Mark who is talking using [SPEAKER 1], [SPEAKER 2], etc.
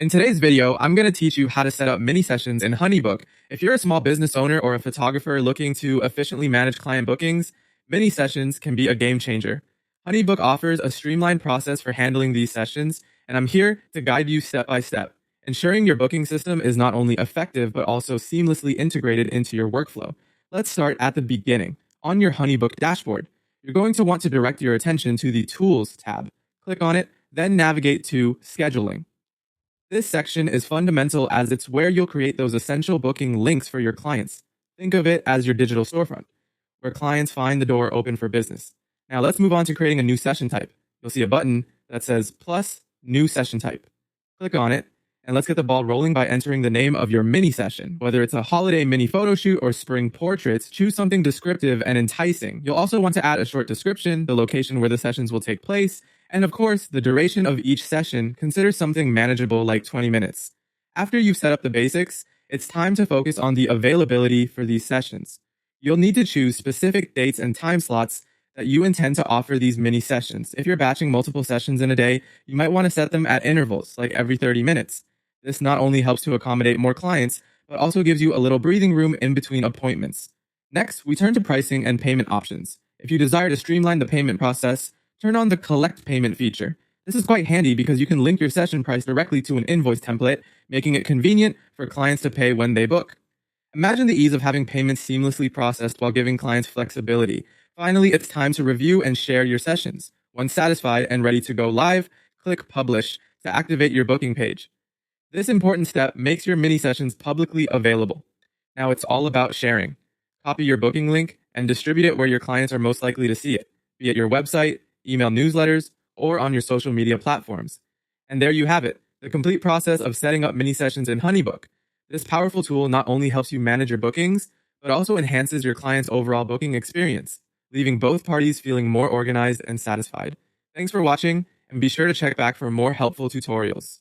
[SPEAKER 1] In today's video, I'm going to teach you how to set up mini sessions in HoneyBook. If you're a small business owner or a photographer looking to efficiently manage client bookings, mini sessions can be a game changer. HoneyBook offers a streamlined process for handling these sessions, and I'm here to guide you step by step, ensuring your booking system is not only effective but also seamlessly integrated into your workflow. Let's start at the beginning. On your HoneyBook dashboard, you're going to want to direct your attention to the Tools tab. Click on it, then navigate to Scheduling. This section is fundamental as it's where you'll create those essential booking links for your clients. Think of it as your digital storefront, where clients find the door open for business. Now let's move on to creating a new session type. You'll see a button that says plus new session type. Click on it, and let's get the ball rolling by entering the name of your mini session. Whether it's a holiday mini photo shoot or spring portraits, choose something descriptive and enticing. You'll also want to add a short description, the location where the sessions will take place, and of course, the duration of each session. Consider something manageable like 20 minutes. After you've set up the basics, it's time to focus on the availability for these sessions. You'll need to choose specific dates and time slots that you intend to offer these mini sessions. If you're batching multiple sessions in a day, you might want to set them at intervals, like every 30 minutes. This not only helps to accommodate more clients, but also gives you a little breathing room in between appointments. Next, we turn to pricing and payment options. If you desire to streamline the payment process, turn on the Collect Payment feature. This is quite handy because you can link your session price directly to an invoice template, making it convenient for clients to pay when they book. Imagine the ease of having payments seamlessly processed while giving clients flexibility. Finally, it's time to review and share your sessions. Once satisfied and ready to go live, click Publish to activate your booking page. This important step makes your mini sessions publicly available. Now it's all about sharing. Copy your booking link and distribute it where your clients are most likely to see it, be it your website, email newsletters, or on your social media platforms. And there you have it, the complete process of setting up mini sessions in HoneyBook. This powerful tool not only helps you manage your bookings, but also enhances your client's overall booking experience, leaving both parties feeling more organized and satisfied. Thanks for watching, and be sure to check back for more helpful tutorials.